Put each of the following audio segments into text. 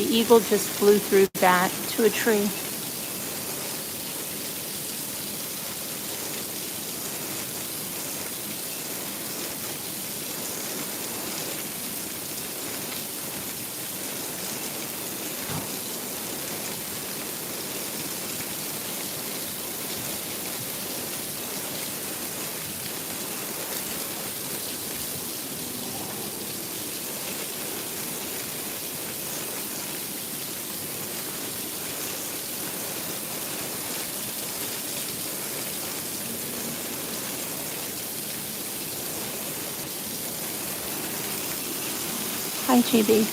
The eagle just flew through that to a tree. Hi, GB.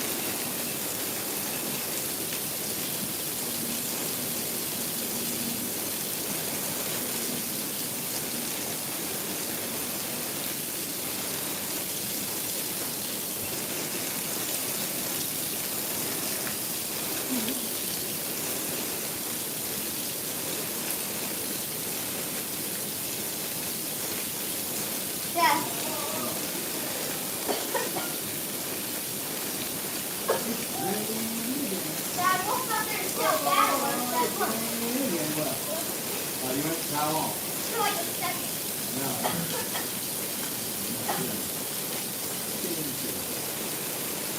Yeah. Dad, what's up there? Still bad ones. That look. Oh, you went to Taiwan? For like a second. No.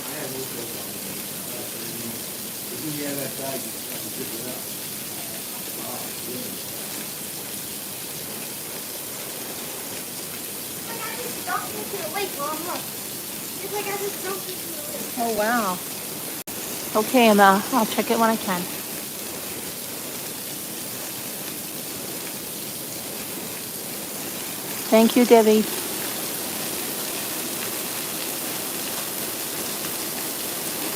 I had no place on it. If you had that bag, you have to pick it up. Oh, goodness. Like I just jumped into the lake, Mom. Look. It's like I just jumped into the lake. Oh, wow. Okay, Emma. I'll check it when I can. Thank you, Debbie.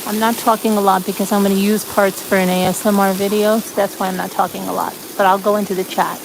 I'm not talking a lot because I'm going to use parts for an ASMR video, so that's why I'm not talking a lot. But I'll go into the chat.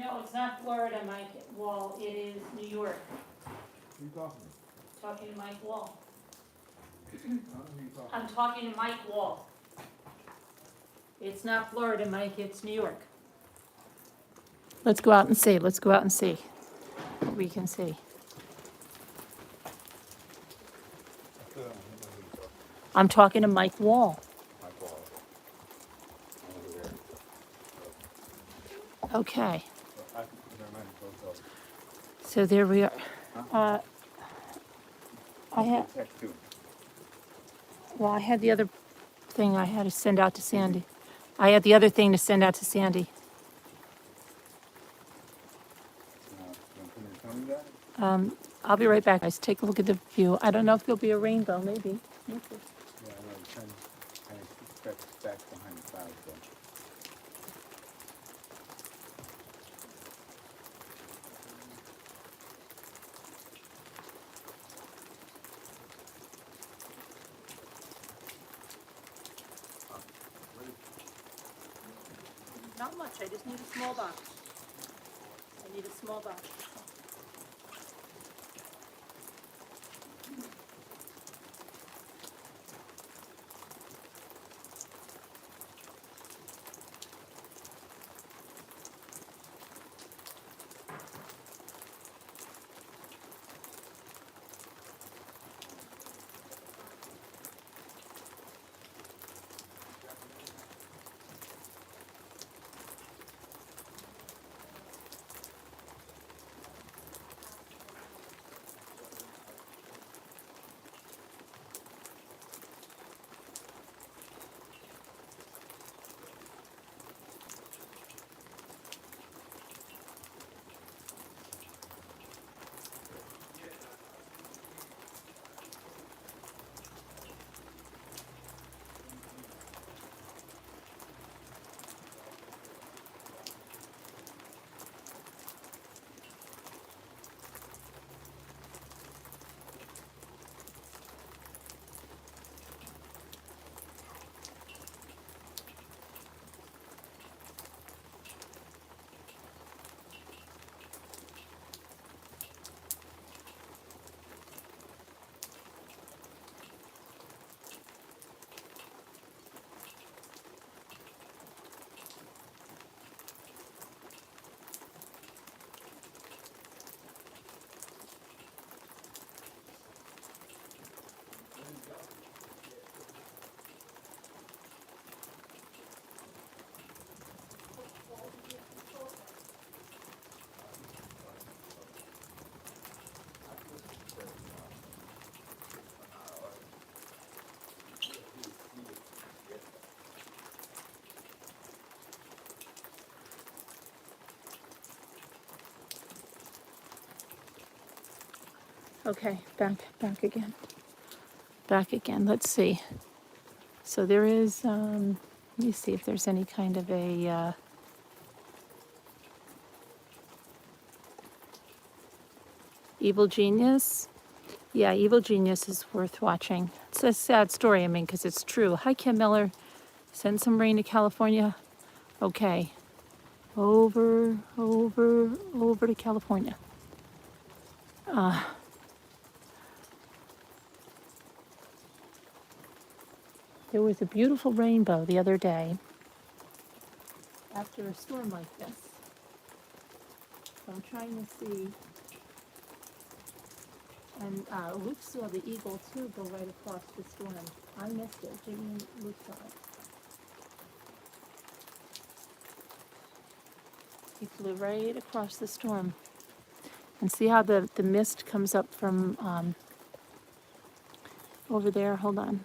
No, it's not Florida, Mike Wall. It is New York. Who you talking Talking to Mike Wall. to? I don't know who you talking I'm talking to Mike Wall. It's not Florida, Mike. It's New York. Let's go out and see. Let's go out and see what we can see. to. I'm talking to Mike Wall. My fault. I'm over there. Okay. I never mind, go. So there we are. I had, Text too. well, I had the other thing I had to send out to Sandy. I had the other thing to send out to Sandy. You want to I'll be right back, guys. Take a look at the view. I don't know if there'll be a rainbow, maybe. Yeah, I know, it's kind of back behind the clouds, though. Not much. I just need a small box. I need a small box. Okay, back again. Back again. Let's see. So there is, let me see if there's any kind of a, Evil Genius. Yeah, Evil Genius is worth watching. It's a sad story, I mean, because it's true. Hi, Kim Miller. Send some rain to California. Okay. Over to California. There was a beautiful rainbow the other day after a storm like this. So I'm trying to see. And Luke saw the eagle too go right across the storm. I missed it. Jimmy and Luke saw it. He flew right across the storm. And see how the mist comes up from over there? Hold on.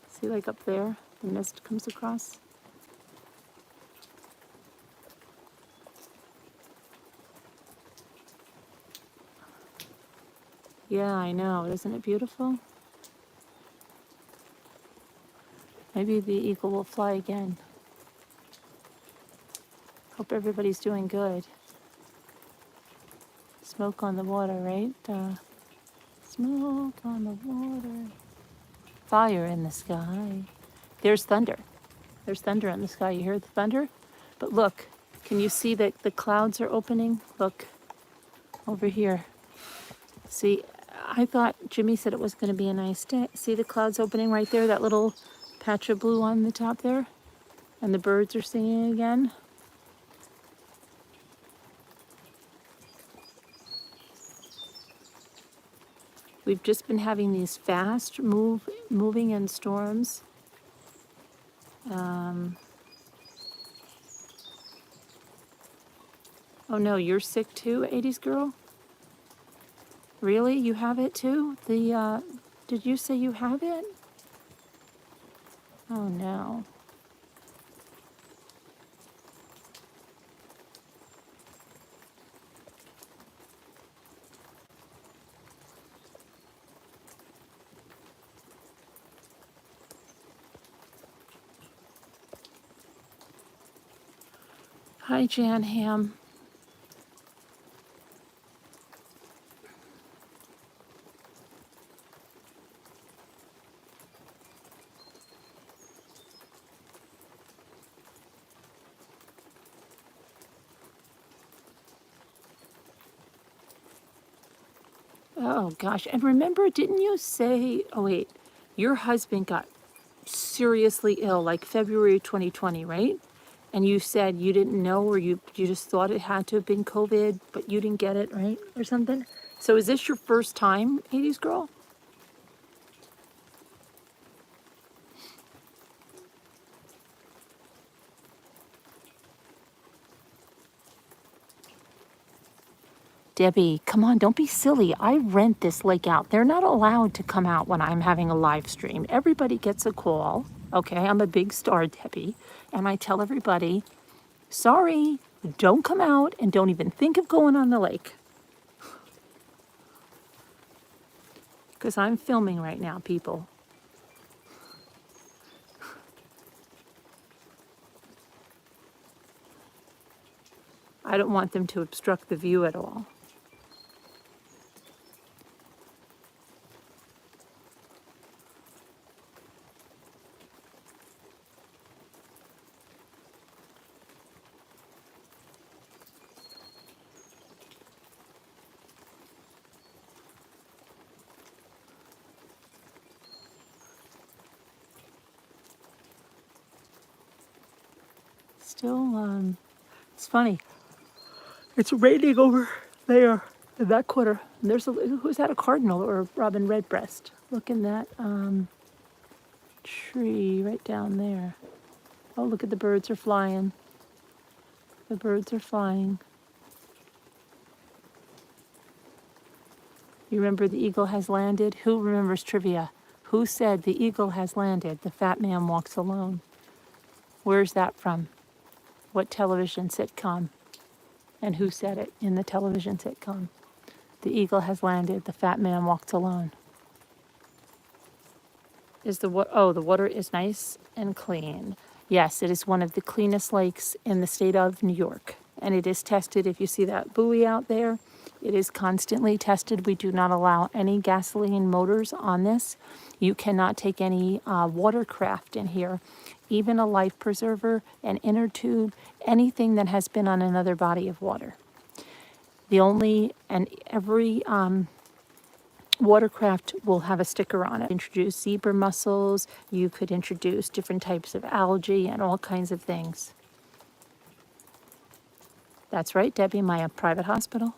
See, like up there, the mist comes across. Yeah, I know. Isn't it beautiful? Maybe the eagle will fly again. Hope everybody's doing good. Smoke on the water, right? Smoke on the water. Fire in the sky. There's thunder. There's thunder in the sky. You hear the thunder? But look, Can you see that the clouds are opening? Look, over here. See, I thought Jimmy said it was going to be a nice day. See the clouds opening right there, that little patch of blue on the top there? And the birds are singing again. We've just been having these fast moving in storms. Oh no, you're sick too, 80s girl? Really? You have it too? Did you say you have it? Oh no. Hi, Jan Ham. Oh gosh, and remember, didn't you say, oh wait, your husband got seriously ill like February 2020, right? And you said you didn't know, or you just thought it had to have been COVID, but you didn't get it, right? Or something. So is this your first time, 80s girl? Debbie, come on, don't be silly. I rent this lake out. They're not allowed to come out when I'm having a live stream. Everybody gets a call. Okay, I'm a big star, Debbie. And I tell everybody, sorry, don't come out and don't even think of going on the lake. Because I'm filming right now, people. I don't want them to obstruct the view at all. Still, it's funny. It's raining over there in that corner. And who's that, a cardinal or a robin redbreast? Look in that tree right down there. Oh, look at the birds are flying. The birds are flying. You remember the eagle has landed? Who remembers trivia? Who said the eagle has landed? The fat man walks alone. Where's that from? What television sitcom? And who said it in the television sitcom? The eagle has landed. The fat man walks alone. The water is nice and clean. Yes, it is one of the cleanest lakes in the state of New York. And it is tested. If you see that buoy out there, it is constantly tested. We do not allow any gasoline motors on this. You cannot take any watercraft in here, even a life preserver, an inner tube, anything that has been on another body of water. Every watercraft will have a sticker on it. Introduce zebra mussels. You could introduce different types of algae and all kinds of things. That's right, Debbie, my private hospital.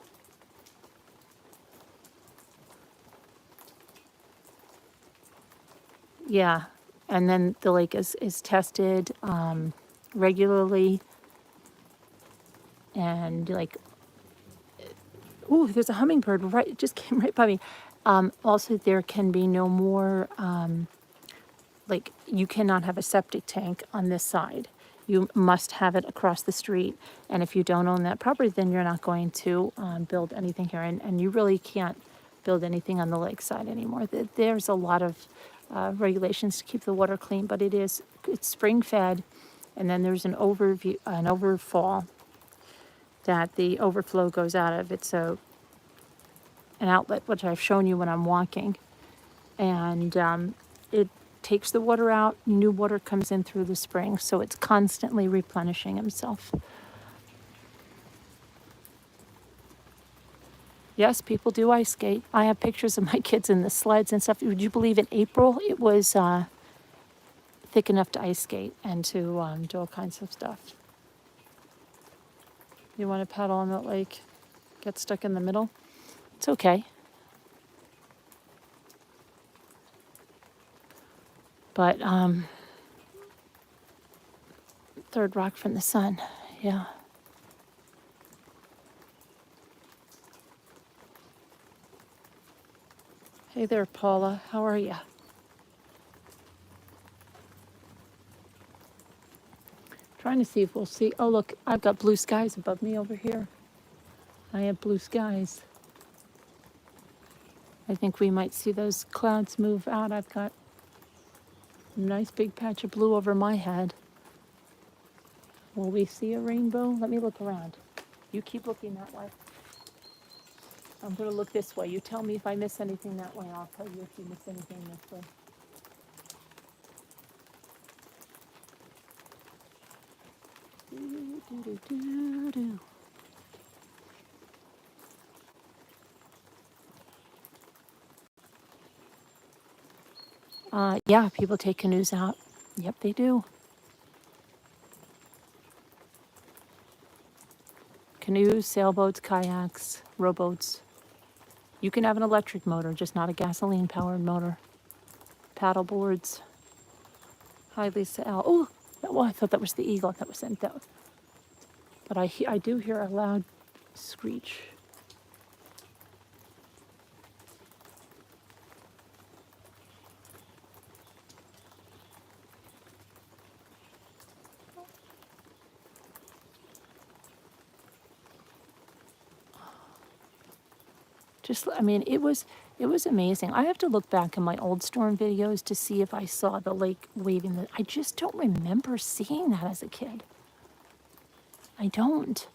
Yeah, and then the lake is tested regularly. And like, ooh, there's a hummingbird right, it just came right by me. Also, there can be no more, you cannot have a septic tank on this side. You must have it across the street. And if you don't own that property, then you're not going to build anything here. And you really can't build anything on the lakeside anymore. There's a lot of regulations to keep the water clean, but it's spring fed. And then there's an overfall that the overflow goes out of. It's an outlet, which I've shown you when I'm walking. And it takes the water out, new water comes in through the spring, so it's constantly replenishing itself. Yes, people do ice skate. I have pictures of my kids in the sleds and stuff. Would you believe in April it was thick enough to ice skate and to do all kinds of stuff? You want to paddle on that lake, get stuck in the middle? It's okay. But third rock from the sun, yeah. Hey there, Paula. How are you? Trying to see if we'll see. Oh, look, I've got blue skies above me over here. I have blue skies. I think we might see those clouds move out. I've got a nice big patch of blue over my head. Will we see a rainbow? Let me look around. You keep looking that way. I'm going to look this way. You tell me if I miss anything that way. I'll tell you if you miss anything this way. Do, do, do, do, do. Yeah, people take canoes out. Yep, they do. Canoes, sailboats, kayaks, rowboats. You can have an electric motor, just not a gasoline-powered motor. Paddle boards. Hi, Lisa L. Oh, well, I thought that was the eagle that was sent out. But I do hear a loud screech. I mean, it was amazing. I have to look back in my old storm videos to see if I saw the lake waving. I just don't remember seeing that as a kid. I don't.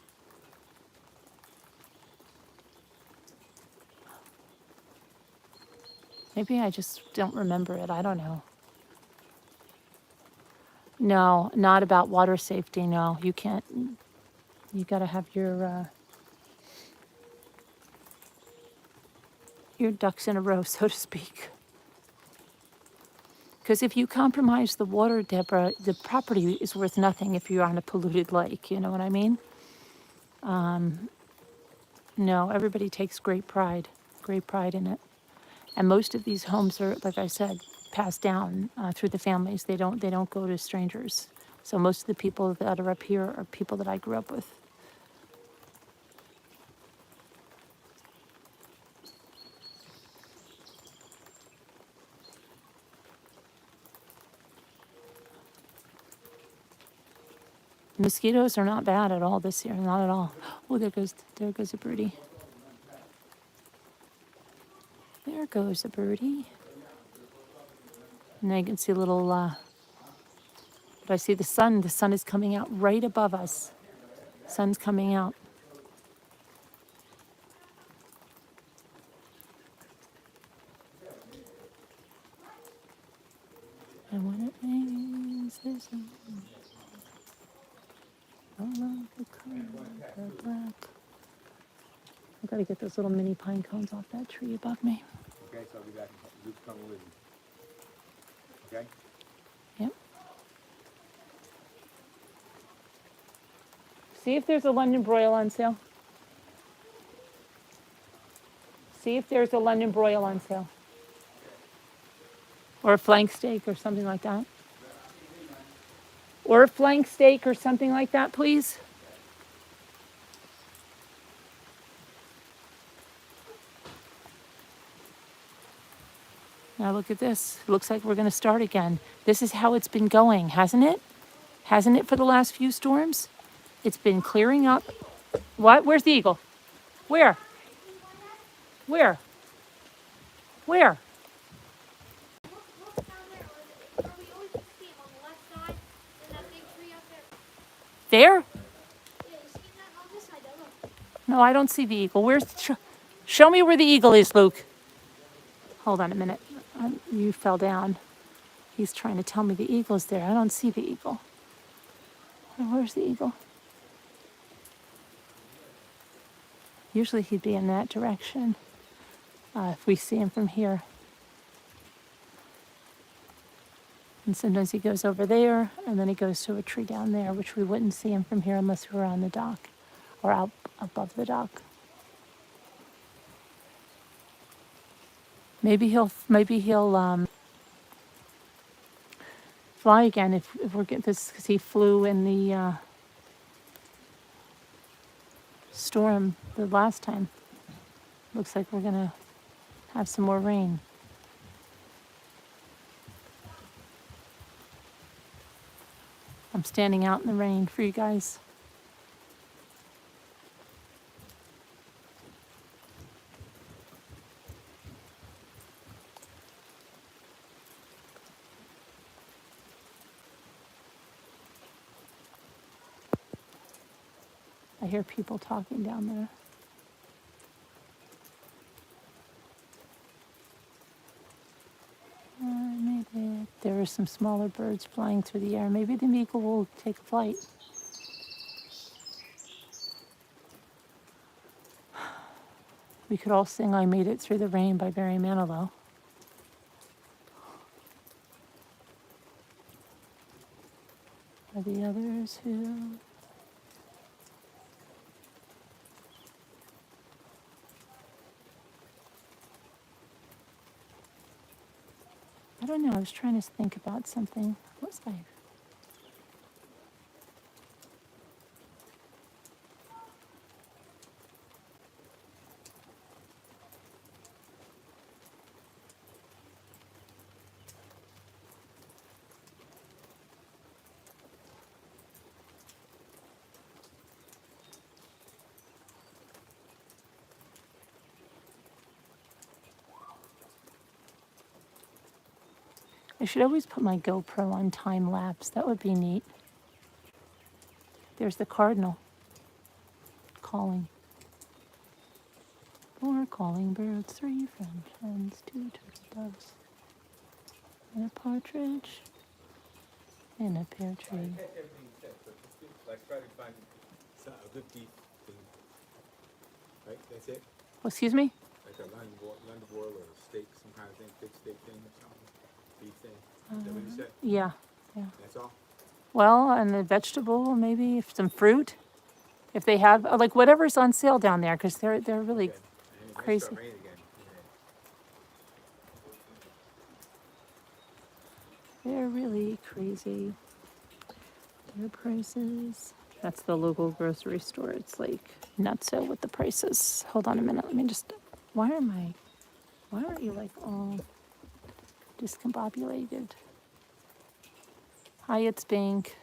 Maybe I just don't remember it. I don't know. No, not about water safety. No, you can't. You got to have your ducks in a row, so to speak. Because if you compromise the water, Deborah, the property is worth nothing if you're on a polluted lake. You know what I mean? No, everybody takes great pride in it. And most of these homes are, like I said, passed down through the families. They don't go to strangers. So most of the people that are up here are people that I grew up with. Mosquitoes are not bad at all this year, not at all. Oh, there goes a birdie. There goes a birdie. And I can see a little, but I see the sun. The sun is coming out right above us. Sun's coming out. And when it rains, there's all of the colors are black. I've got to get those little mini pine cones off that tree above me. Okay, so I'll be back. Luke's coming with you. Okay? Yep. See if there's a London broil on sale. See if there's a London broil on sale. Or a flank steak or something like that. Or a flank steak or something like that, please. Now look at this. It looks like we're going to start again. This is how it's been going, hasn't it? Hasn't it for the last few storms? It's been clearing up. What? Where's the eagle? Where? Where? Where? Look down there where we always see him on the left side and that big tree up there. There? Yeah, you see that on this side though, look. No, I don't see the eagle. Show me where the eagle is, Luke. Hold on a minute. You fell down. He's trying to tell me the eagle's there. I don't see the eagle. Where's the eagle? Usually he'd be in that direction if we see him from here. And sometimes he goes over there, and then he goes to a tree down there, which we wouldn't see him from here unless we were on the dock or out above the dock. Maybe he'll fly again if we're getting this, because he flew in the storm the last time. Looks like we're gonna have some more rain. I'm standing out in the rain for you guys. I hear people talking down there. Maybe there are some smaller birds flying through the air. Maybe the eagle will take flight. We could all sing I Made It Through the Rain by Barry Manilow. Are the others who... I don't know, I was trying to think about something. What was I? I should always put my GoPro on time lapse. That would be neat. There's the cardinal calling. 4 calling birds, 3 French hens, 2 turtle doves, and a partridge in a pear tree. Everything set, but just like try to find a good beef thing. Right, that's it? Oh, excuse me? Like a London boil or a steak, some kind of thing, big steak thing or something. Beef thing. Is that what you said? Yeah. That's all? Well, and a vegetable, maybe some fruit, if they have, like whatever's on sale down there, because they're really Okay. And it might crazy. start raining again. They're really crazy. Their prices. That's the local grocery store. It's like nutso with the prices. Hold on a minute. Let me just. Why aren't you like all discombobulated? Hi, it's Bink.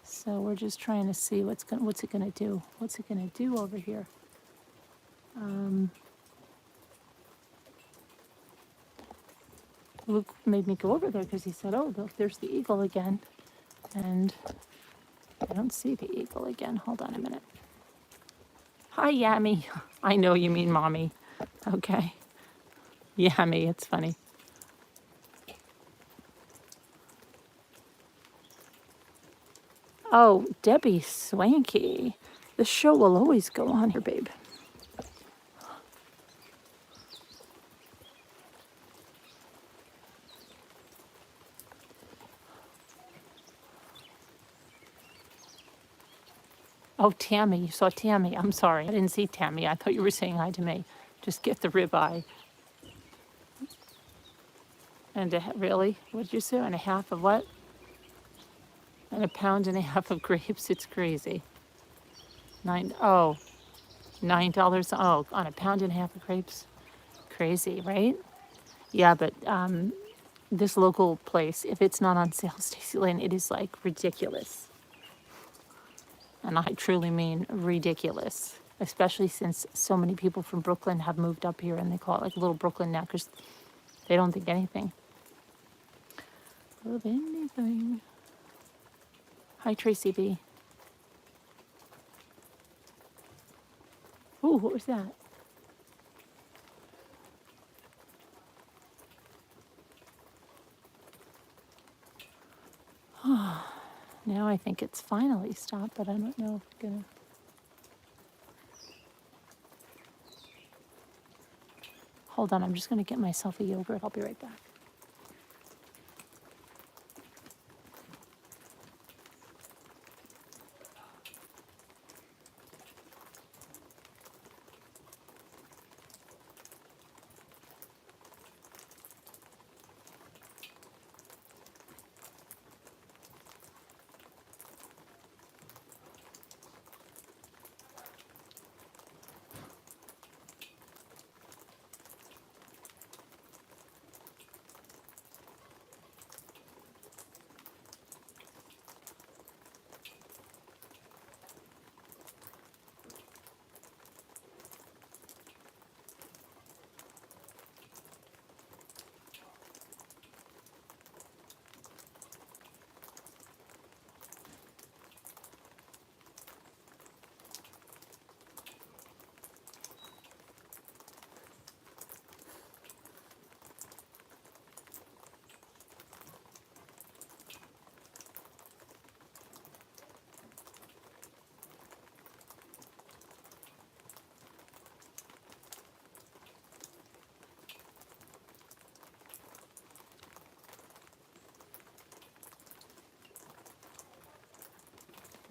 So we're just trying to see what's it gonna do? What's it gonna do over here? Luke made me go over there because he said, "Oh, look, there's the eagle again," and I don't see the eagle again. Hold on a minute. Hi, Yummy. I know you mean mommy. Okay. Yummy, it's funny. Oh, Debbie Swanky. The show will always go on here, babe. Oh, Tammy, you saw Tammy. I'm sorry, I didn't see Tammy. I thought you were saying hi to me. Just get the ribeye. And really? What did you say? And a half of what? And a pound and a half of grapes. It's crazy. $9. Oh, $9. Oh, on a pound and a half of grapes. Crazy, right? Yeah, but this local place, if it's not on sale, Stacy Lane, it is like ridiculous. And I truly mean ridiculous, especially since so many people from Brooklyn have moved up here and they call it like Little Brooklyn now because they don't think anything of anything. Hi, Tracy B. Ooh, what was that? Now I think it's finally stopped, but I don't know if it's gonna. Hold on, I'm just going to get myself a yogurt. I'll be right back.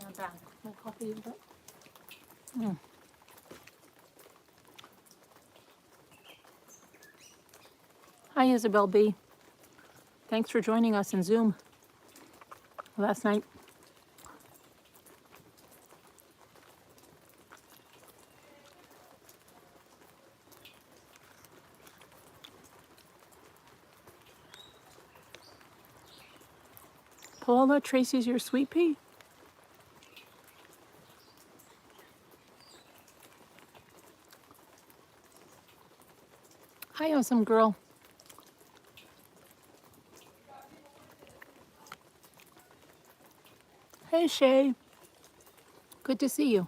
I'm back. My coffee yogurt. Hi, Isabel B. Thanks for joining us in Zoom last night. Paula, Tracy's your sweet pea? Hi, awesome girl. Hey, Shay. Good to see you.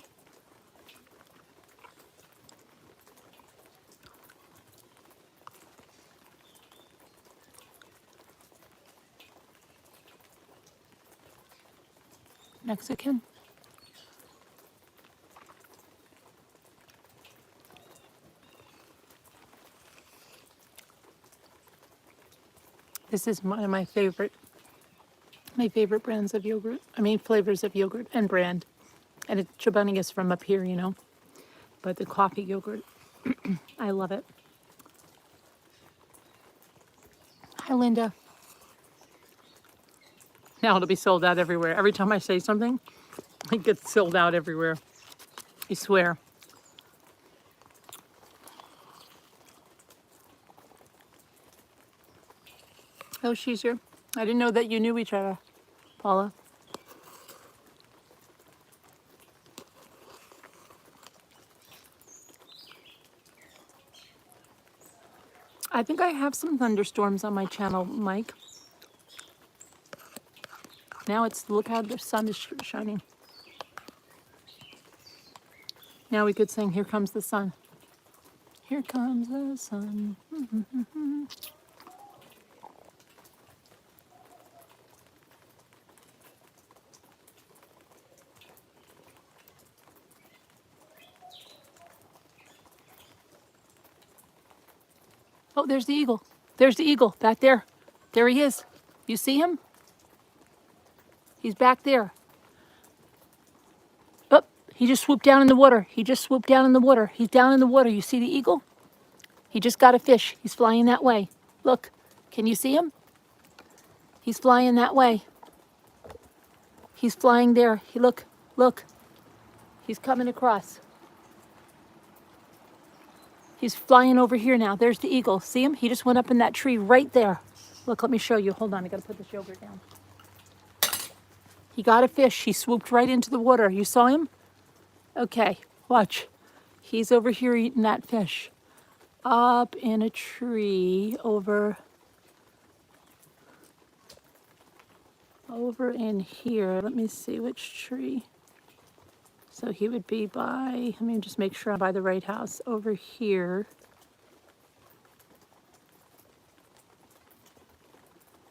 Mexican. This is one of my favorite brands of yogurt. I mean, flavors of yogurt and brand. And it's Chobani is from up here, you know. But the coffee yogurt, I love it. Hi, Linda. Now it'll be sold out everywhere. Every time I say something, it gets sold out everywhere. I swear. Oh, she's here. I didn't know that you knew each other, Paula. I think I have some thunderstorms on my channel, Mike. Now look how the sun is shining. Now we could sing, Here Comes the Sun. Here comes the sun. Oh, there's the eagle. There's the eagle back there. There he is. You see him? He's back there. Oh, he just swooped down in the water. He just swooped down in the water. He's down in the water. You see the eagle? He just got a fish. He's flying that way. Look, can you see him? He's flying that way. He's flying there. Look. He's coming across. He's flying over here now. There's the eagle. See him? He just went up in that tree right there. Look, let me show you. Hold on, I gotta put this yogurt down. He got a fish. He swooped right into the water. You saw him? Okay, watch. He's over here eating that fish. Up in a tree over in here. Let me see which tree. So he would be by, let me just make sure I'm by the right house. Over here.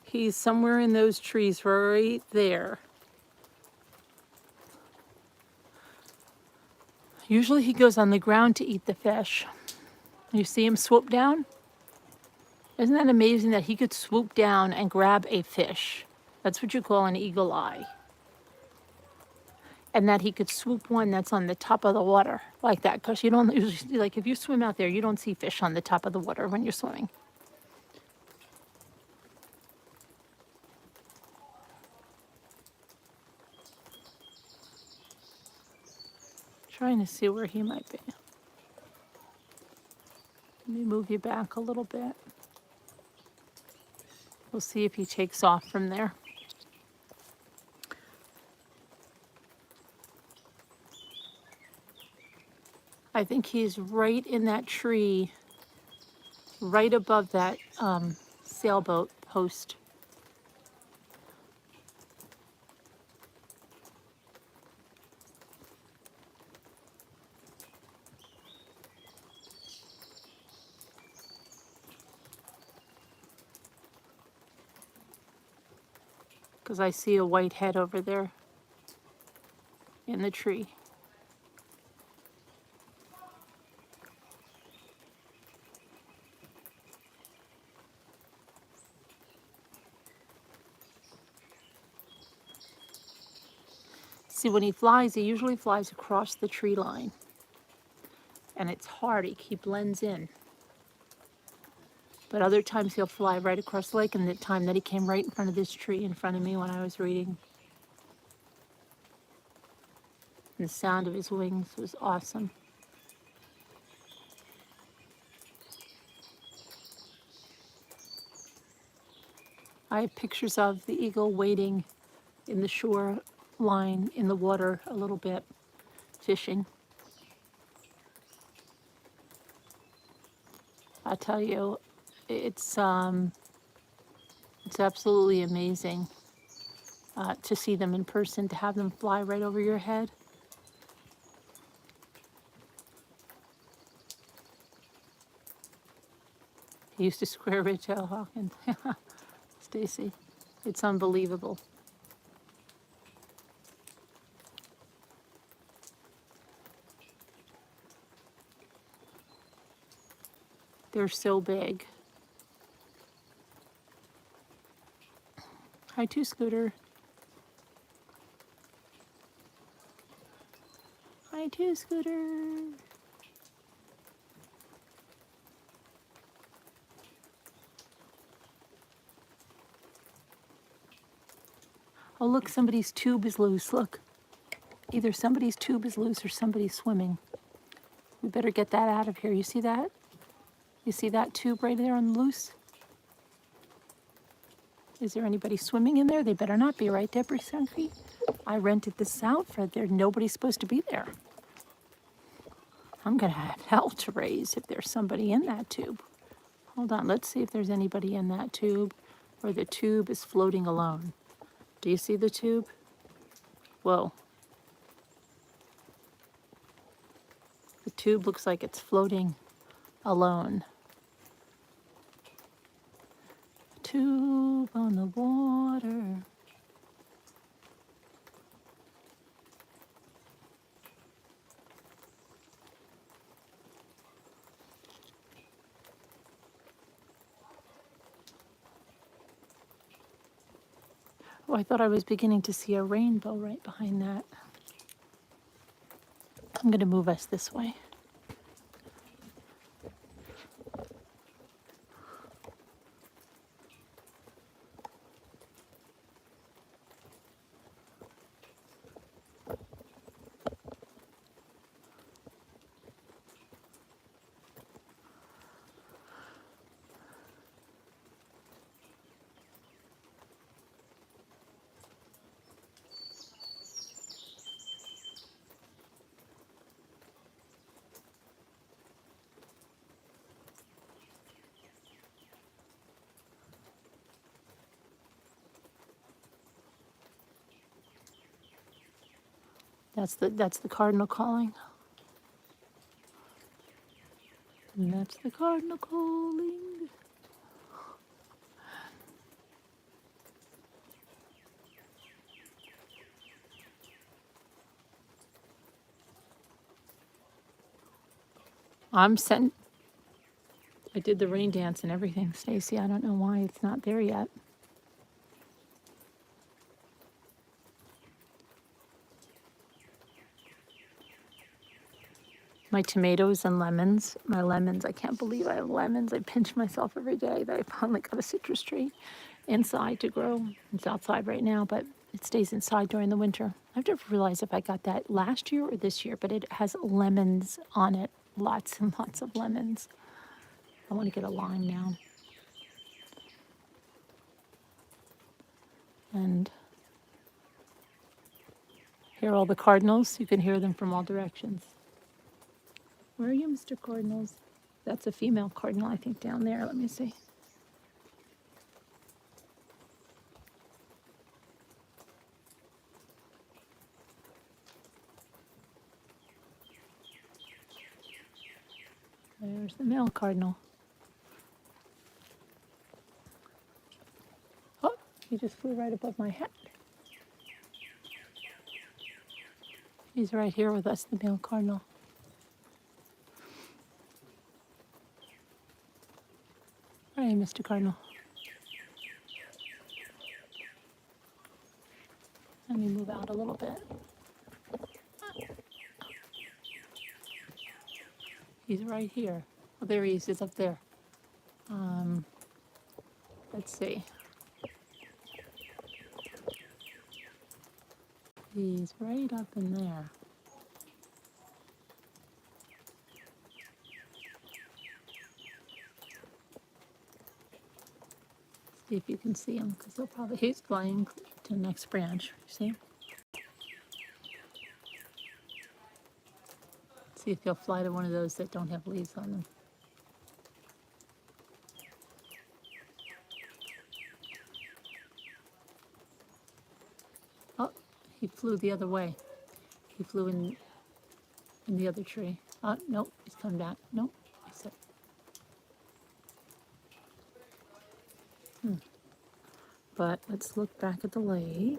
He's somewhere in those trees right there. Usually he goes on the ground to eat the fish. You see him swoop down? Isn't that amazing that he could swoop down and grab a fish? That's what you call an eagle eye. And that he could swoop one that's on the top of the water like that. Because you don't usually, like if you swim out there, you don't see fish on the top of the water when you're swimming. Trying to see where he might be. Let me move you back a little bit. We'll see if he takes off from there. I think he's right in that tree, right above that sailboat post. Because I see a white head over there in the tree. See, when he flies, he usually flies across the tree line. And it's hard, he blends in. But other times he'll fly right across the lake, and the time that he came right in front of this tree in front of me when I was reading. And the sound of his wings was awesome. I have pictures of the eagle waiting in the shore line in the water a little bit, fishing. I tell you, it's absolutely amazing to see them in person, to have them fly right over your head. He used to square red-tailed Hawkins. Stacy, it's unbelievable. They're so big. Hi, too, Scooter. Hi, too, Scooter. Oh, look, somebody's tube is loose. Look. Either somebody's tube is loose or somebody's swimming. We better get that out of here. You see that? You see that tube right there on loose? Is there anybody swimming in there? They better not be, right, Deborah Sunfeet? I rented this out for there. Nobody's supposed to be there. I'm going to have hell to raise if there's somebody in that tube. Hold on, let's see if there's anybody in that tube or the tube is floating alone. Do you see the tube? Whoa. The tube looks like it's floating alone. Tube on the water. Oh, I thought I was beginning to see a rainbow right behind that. I'm going to move us this way. That's the cardinal calling. And that's the cardinal calling. I'm sent. I did the rain dance and everything, Stacy. I don't know why it's not there yet. My tomatoes and lemons. My lemons, I can't believe I have lemons. I pinch myself every day that I finally got a citrus tree inside to grow. It's outside right now, but it stays inside during the winter. I have to realize if I got that last year or this year, but it has lemons on it. Lots and lots of lemons. I want to get a lime now. And hear all the cardinals. You can hear them from all directions. Where are you, Mr. Cardinals? That's a female cardinal, I think, down there. Let me see. There's the male cardinal. Oh, he just flew right above my head. He's right here with us, the male cardinal. Hi, Mr. Cardinal. Let me move out a little bit. He's right here. Oh, there he is. He's up there. Let's see. He's right up in there. See if you can see him, because he's flying to the next branch. See? See if he'll fly to one of those that don't have leaves on them. Oh, he flew the other way. He flew in the other tree. Oh, nope, he's come back. Nope, I said. But let's look back at the lake.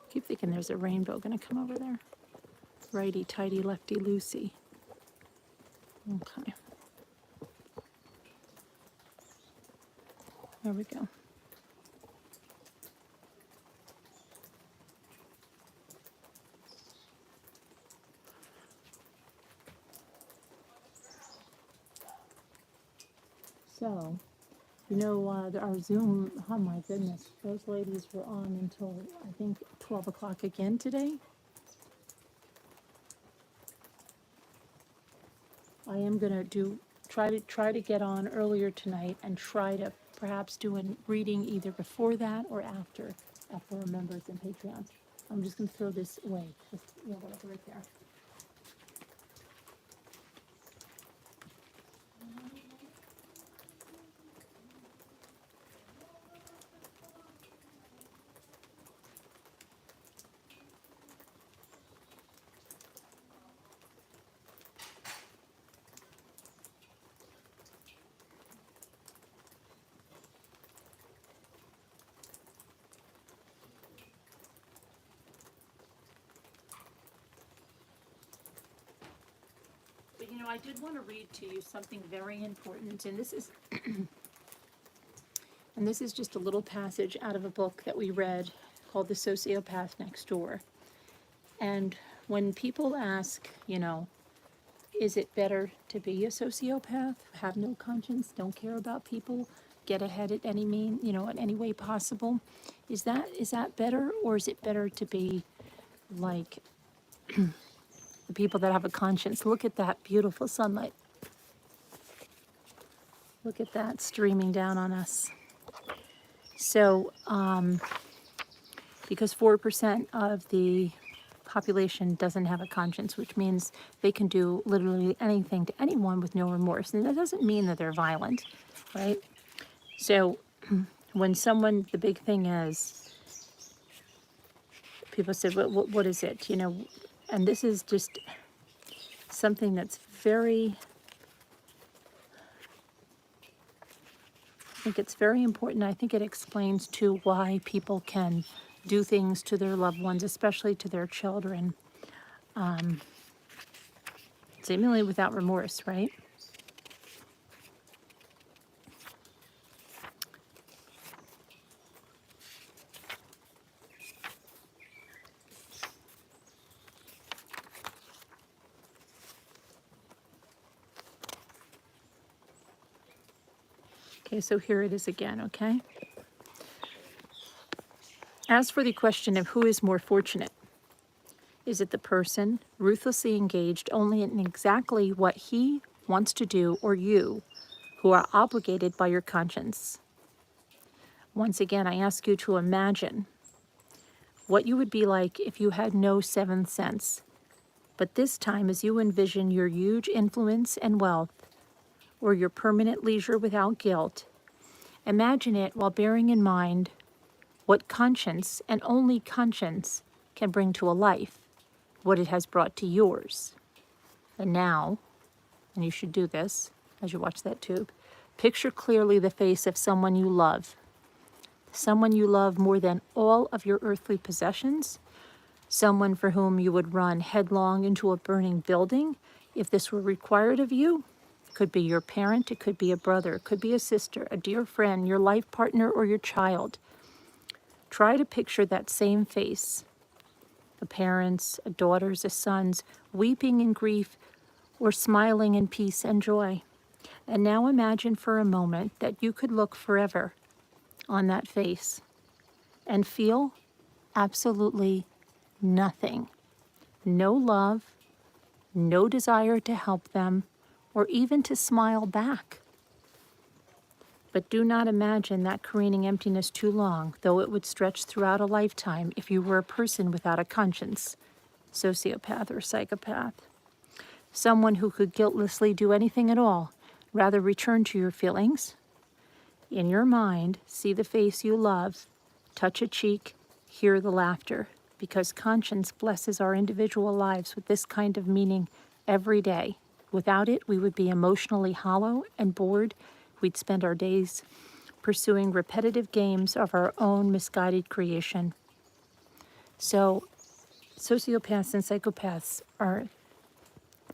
Keep thinking there's a rainbow gonna come over there. Righty tighty, lefty loosey. Okay. There we go. So, our Zoom, oh my goodness, those ladies were on until, I think, 12 o'clock again today. I am gonna try to get on earlier tonight and try to perhaps do a reading either before that or after our members and Patreons. I'm just gonna throw this away, just, whatever, right there. But I did want to read to you something very important, and this is just a little passage out of a book that we read called The Sociopath Next Door. And when people ask, is it better to be a sociopath, have no conscience, don't care about people, get ahead at any in any way possible? Is that better, or is it better to be like the people that have a conscience? Look at that beautiful sunlight. Look at that streaming down on us. So, because 4% of the population doesn't have a conscience, which means they can do literally anything to anyone with no remorse. And that doesn't mean that they're violent, right? So when the big thing is, people said, what is it? And this is just something that's I think it's very important. I think it explains too why people can do things to their loved ones, especially to their children, seemingly without remorse, right? Okay, so here it is again, okay? As for the question of who is more fortunate, is it the person ruthlessly engaged only in exactly what he wants to do, or you, who are obligated by your conscience? Once again, I ask you to imagine what you would be like if you had no seventh sense. But this time, as you envision your huge influence and wealth, or your permanent leisure without guilt, imagine it while bearing in mind what conscience, and only conscience, can bring to a life, what it has brought to yours. And now, and you should do this as you watch that tube, picture clearly the face of someone you love more than all of your earthly possessions, someone for whom you would run headlong into a burning building if this were required of you. It could be your parent, it could be a brother, it could be a sister, a dear friend, your life partner, or your child. Try to picture that same face, a parent's, a daughter's, a son's, weeping in grief or smiling in peace and joy. And now imagine for a moment that you could look forever on that face and feel absolutely nothing. No love, no desire to help them, or even to smile back. But do not imagine that careening emptiness too long, though it would stretch throughout a lifetime if you were a person without a conscience, sociopath or psychopath. Someone who could guiltlessly do anything at all. Rather return to your feelings. In your mind, see the face you love, touch a cheek, hear the laughter, because conscience blesses our individual lives with this kind of meaning every day. Without it, we would be emotionally hollow and bored. We'd spend our days pursuing repetitive games of our own misguided creation. So, sociopaths and psychopaths are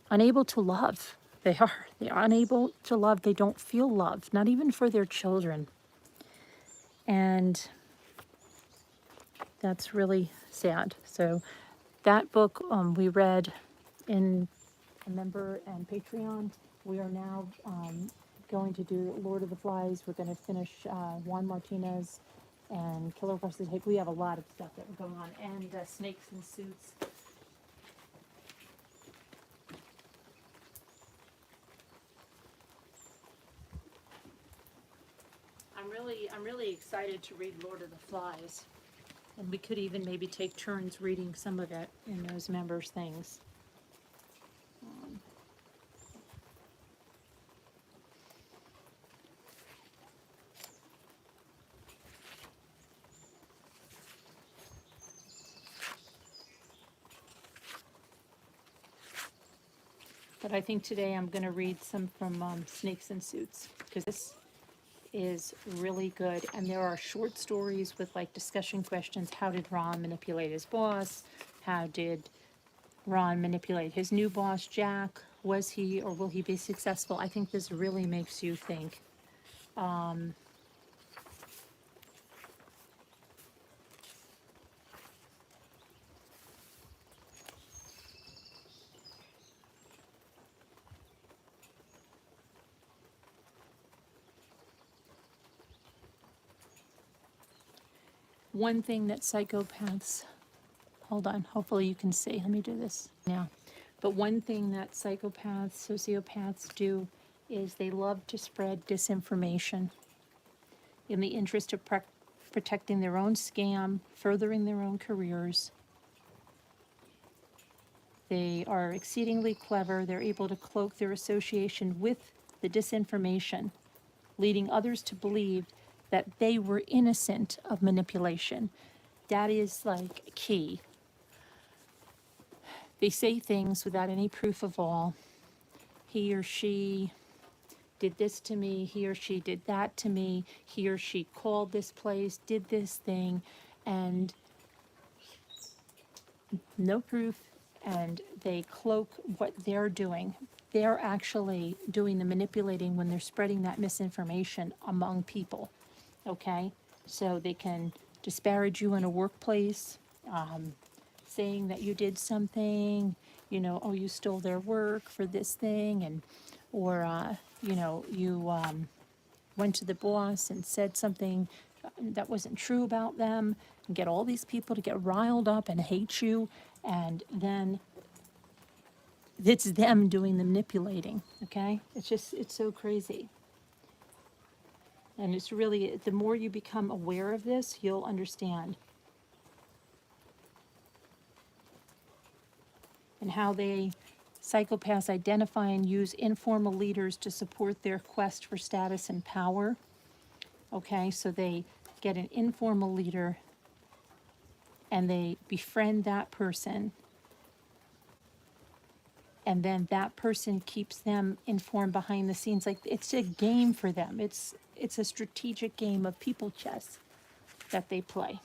unable to love. They're unable to love. They don't feel love, not even for their children. And that's really sad. So that book we read in a member and Patreon. We are now going to do Lord of the Flies. We're going to finish Juan Martinez and Killer vs. Hick. We have a lot of stuff that we're going on. And Snakes in Suits. I'm really excited to read Lord of the Flies. And we could even maybe take turns reading some of it in those members' things. But I think today I'm going to read some from Snakes and Suits, because this is really good. And there are short stories with like discussion questions. How did Ron manipulate his boss? How did Ron manipulate his new boss, Jack? Was he or will he be successful? I think this really makes you think. One thing that psychopaths, hold on, hopefully you can see. Let me do this now. But one thing that psychopaths, sociopaths do is they love to spread disinformation in the interest of protecting their own scam, furthering their own careers. They are exceedingly clever. They're able to cloak their association with the disinformation, leading others to believe that they were innocent of manipulation. That is like key. They say things without any proof of all. He or she did this to me, he or she did that to me, he or she called this place, did this thing, and no proof, and they cloak what they're doing. They're actually doing the manipulating when they're spreading that misinformation among people, okay? So they can disparage you in a workplace, saying that you did something, oh, you stole their work for this thing, and, or, you, went to the boss and said something that wasn't true about them, and get all these people to get riled up and hate you, and then it's them doing the manipulating, okay? It's so crazy. And it's really, the more you become aware of this, you'll understand. And how psychopaths identify and use informal leaders to support their quest for status and power. Okay, so they get an informal leader and they befriend that person, and then that person keeps them informed behind the scenes. Like, it's a game for them. It's a strategic game of people chess that they play.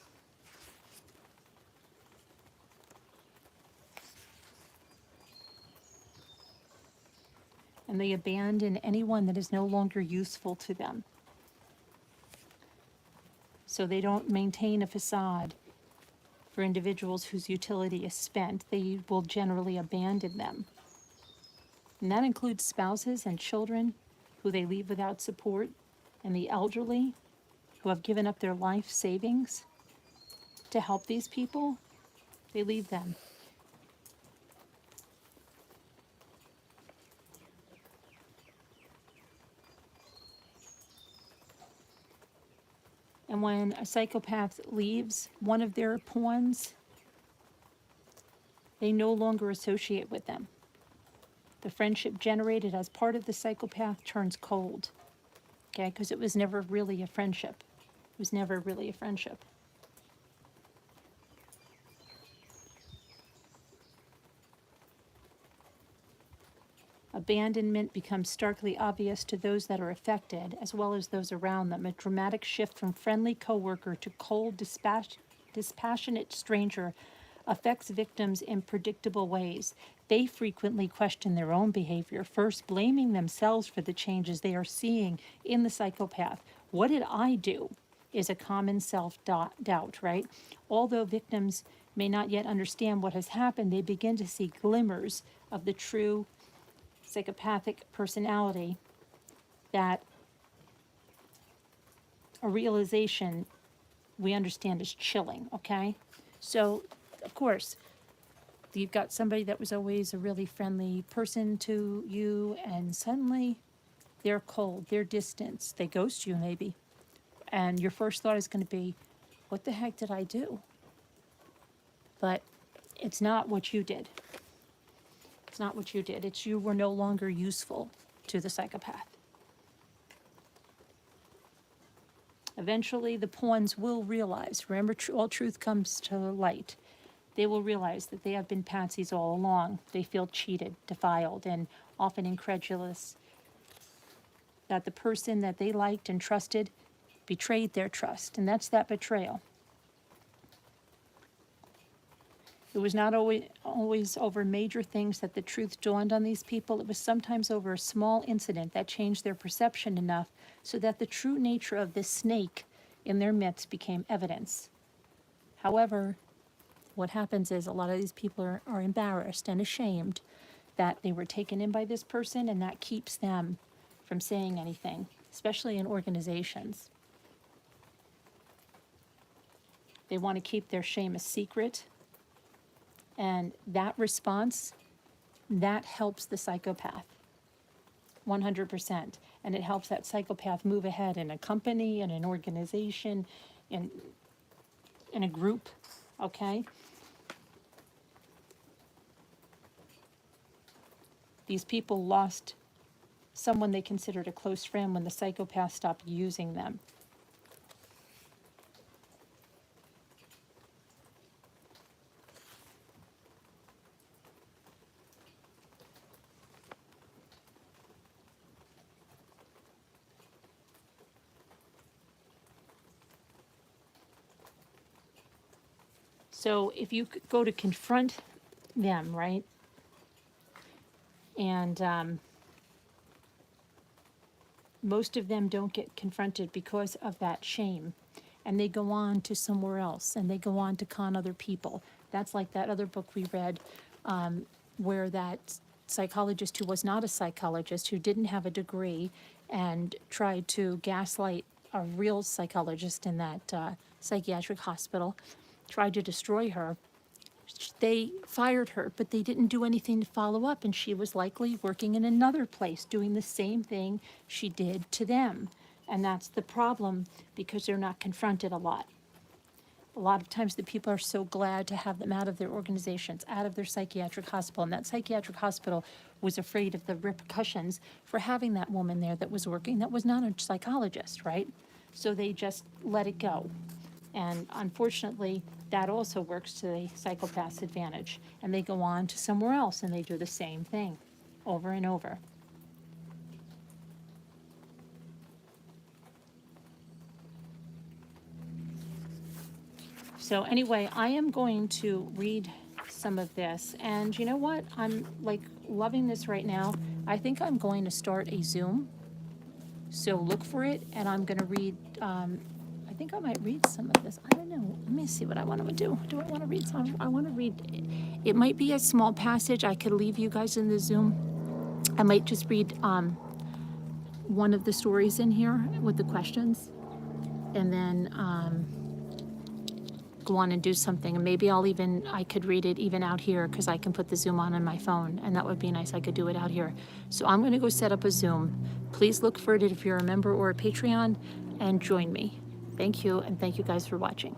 And they abandon anyone that is no longer useful to them. So they don't maintain a facade for individuals whose utility is spent. They will generally abandon them. And that includes spouses and children who they leave without support, and the elderly who have given up their life savings to help these people. They leave them. And when a psychopath leaves one of their pawns, they no longer associate with them. The friendship generated as part of the psychopath turns cold, okay? Because it was never really a friendship. It was never really a friendship. Abandonment becomes starkly obvious to those that are affected, as well as those around them. A dramatic shift from friendly coworker to cold, dispassionate stranger affects victims in predictable ways. They frequently question their own behavior, first blaming themselves for the changes they are seeing in the psychopath. What did I do? Is a common self-doubt, right? Although victims may not yet understand what has happened, they begin to see glimmers of the true psychopathic personality, that a realization we understand is chilling, okay? So, of course, you've got somebody that was always a really friendly person to you, and suddenly they're cold, they're distant, they ghost you maybe. And your first thought is going to be, what the heck did I do? But it's not what you did. It's not what you did. It's you were no longer useful to the psychopath. Eventually, the pawns will realize, remember, all truth comes to light. They will realize that they have been patsies all along. They feel cheated, defiled, and often incredulous that the person that they liked and trusted betrayed their trust, and that's that betrayal. It was not always over major things that the truth dawned on these people. It was sometimes over a small incident that changed their perception enough so that the true nature of this snake in their midst became evidence. However, what happens is a lot of these people are embarrassed and ashamed that they were taken in by this person, and that keeps them from saying anything, especially in organizations. They want to keep their shame a secret. And that response, that helps the psychopath, 100%. And it helps that psychopath move ahead in a company, in an organization, in a group, okay? These people lost someone they considered a close friend when the psychopath stopped using them. So if you could go to confront them, right? And most of them don't get confronted because of that shame. And they go on to somewhere else and they go on to con other people. That's like that other book we read where that psychologist who was not a psychologist, who didn't have a degree, and tried to gaslight a real psychologist in that psychiatric hospital, tried to destroy her. They fired her, but they didn't do anything to follow up, and she was likely working in another place doing the same thing she did to them. And that's the problem, because they're not confronted a lot. A lot of times the people are so glad to have them out of their organizations, out of their psychiatric hospital. And that psychiatric hospital was afraid of the repercussions for having that woman there that was working, that was not a psychologist, right? So they just let it go. And unfortunately, that also works to the psychopath's advantage. And they go on to somewhere else and they do the same thing over and over. So anyway, I am going to read some of this. And you know what? I'm like loving this right now. I think I'm going to start a Zoom. So look for it. And I'm going to read, I think I might read some of this. I don't know. Let me see what I want to do. Do I want to read some? I want to read, it might be a small passage. I could leave you guys in the Zoom. I might just read one of the stories in here with the questions. And then go on and do something, and maybe I could read it even out here, because I can put the Zoom on my phone, and that would be nice. I could do it out here. So I'm going to go set up a Zoom. Please look for it if you're a member or a Patreon, and join me. Thank you, and thank you guys for watching.